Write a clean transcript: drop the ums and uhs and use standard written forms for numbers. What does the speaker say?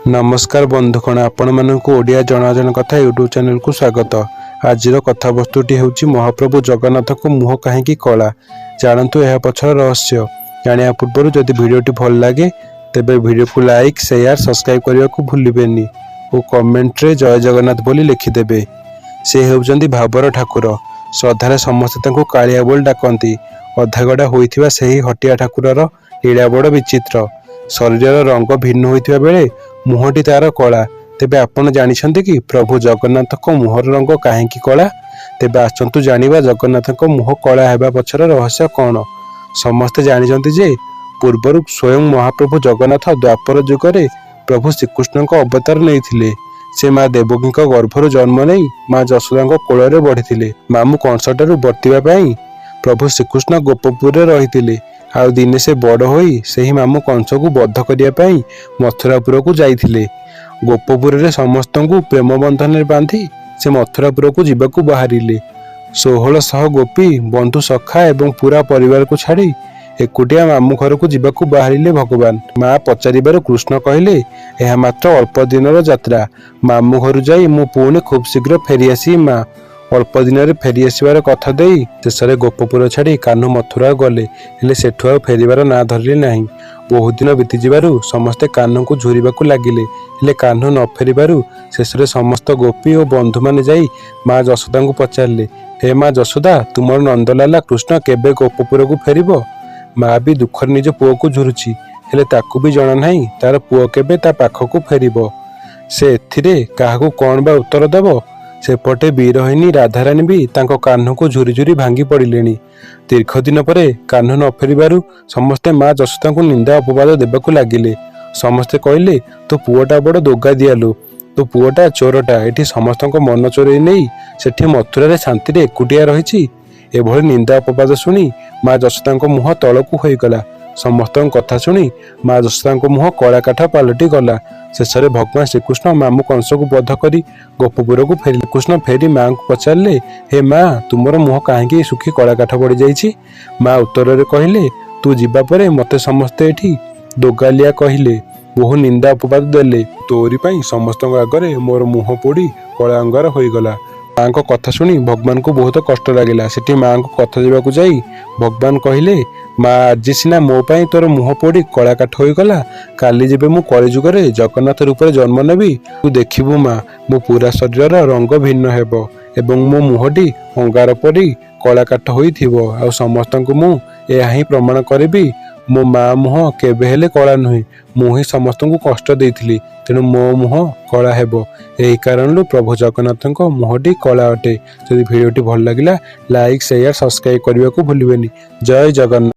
नमस्कार बंधुगण, आपण मानक ओडिया जनाजन कथा यूट्यूब चैनल को स्वागत। आज कथावस्तुटी हूँ महाप्रभु जगन्नाथ को मुह कहीं कला। जानतु यह पछर रहस्य। जाना पूर्व जदि भिडटी भल लगे तेब भिडियो को लाइक शेयर सब्सक्राइब करने को भूलें और कमेंट रे जय जगन्नाथ बोली लिखिदेवे। से होउचंदी भावर ठाकुर। श्रद्धार समस्ते कालिया बोली डाकती। अधागढ़ा होइथिबा सेही हटिया ठाकुरर लीला बड़ विचित्र। शरीर रंग भिन्न होइथिबा बेले मुहटी तार कला। तेबे आपण जानिछन्ते कि प्रभु जगन्नाथ को मुहर रंग कहीं कला? तेबे आसंतु जानिबा जगन्नाथ को मुह कला हेबा पछर रहस्य कौन। समस्ते जानिछन्ते जे पूर्वर स्वयं महाप्रभु जगन्नाथ द्वापर जुगरे प्रभु श्रीकृष्ण को अवतार नहीं। से माँ देवकी गर्भर जन्म नहीं माँ जशोदा कोल बढ़ी। मामू कंसठारू बर्तिबा प्रभु श्रीकृष्ण गोपपुर रही। आउ दिने से बड़ होई सही मामू कंस को बद्ध करने मथुरापुर को जाइथिले। गोपपुर रे समस्त को प्रेम बंधन बांधी से मथुरापुर को जीवाकू बाहरिले। 1600 गोपी बंधु सखा एवं पूरा परिवार को छाड़ी एकुटिया मामू घर को जीवाकू बाहरिले भगवान। माँ पचारिबार कृष्ण कहले यह मात्र अल्प दिनर यात्रा। मामू घर जाई मु पुणी खूब शीघ्र फेरी आसी। माँ अल्प दिन में फेरी आसबार कथा दे शेष गोपपुर छाड़ी कान्हू मथुरा गले। हेले सेठु आ फेरिबार ना धरले नाही। बहुत दिन बीती जिबारु समस्ते कान्हू को झुरिबाकू लागिले। हेले कान्हू न फेरिबारु शेष समस्त गोपी और बंधु माने जाई माँ जशोदा को पचारे, हे माँ जशोदा तुमर नंदलाला कृष्ण केबे गोपपुर को फेरिबो? माँ भी दुखर निज पुओ को झुरुची। हेले ताकू भी जना नाही तार पुओ केबे ता पाखकू फेरिबो। से एथिरे काहाकू कोन बा उत्तर देबो? सेपटे बीरहिनी राधाराणी भी तांको कान्हू को झुरी झुरी भांगी पड़िलेनी। दीर्घ दिन पर कान्हू न फेरिबारु समस्ते माँ जशोदा को निंदा अपवाद देबाकू लागिले। समस्ते कहले तो पुओटा बड़ दोगा दियालु, तो पुओटा चोरटा एठी समस्तक मन चोरई नहीं सेठी मथुरा रे शांति रे एकुटिया रहिछि। एभली निंदा अपवाद सुनी माँ जशोदा मुह तलकू होईगला। समस्त कथा शुणी माँ जशोदा मुह कला काठ पलटि गला। शेष भगवान श्रीकृष्ण मामू कंस को बध करी गोपपुर को फेरिले। कृष्ण फेरी माँ को पचारे, हे माँ तुमर मुह कहीं सुखी कला काठ पड़ जाइछि? माँ उत्तर कहले तू जीवा परे मते समस्ते एठी दोगालिया कहले, बहु निंदा अपवाद देले। तोरी पाई समस्त आगरे मोर मुह पोड़ी कला अंगार होईगला। माँ को कथा शुणी भगवान को बहुत कष्ट लगिला। सेठी माँ को कथा देवाकू जाई भगवान कहले, माँ आज सिना मो पाई तोर मुह पोड़ी कला काठ होईगला, काली जेबे मु कलिजुगरे जगन्नाथ रूप जन्म नेबी तू देखिबू माँ मो पूरा शरीर रंग भिन्न हेबो एवं मो मुहटी अंगार पड़ी कला काठ होइथिबो। आ समस्तଙ୍କୁ मु एहा ही प्रमाण करिबी मो माँ मुह केबे हेले कला नुहे, मु ही समस्तଙ୍କୁ कष्ट देइथिली तेणु मो मुह कला हेबो। एही कारणरू प्रभु जगन्नाथଙ୍କ मुहटी कला अटे। जदि भिडियोटी भल लागिला लाइक शेयर सब्सक्राइब करने को भूलिबेनी। जय जगन्नाथ।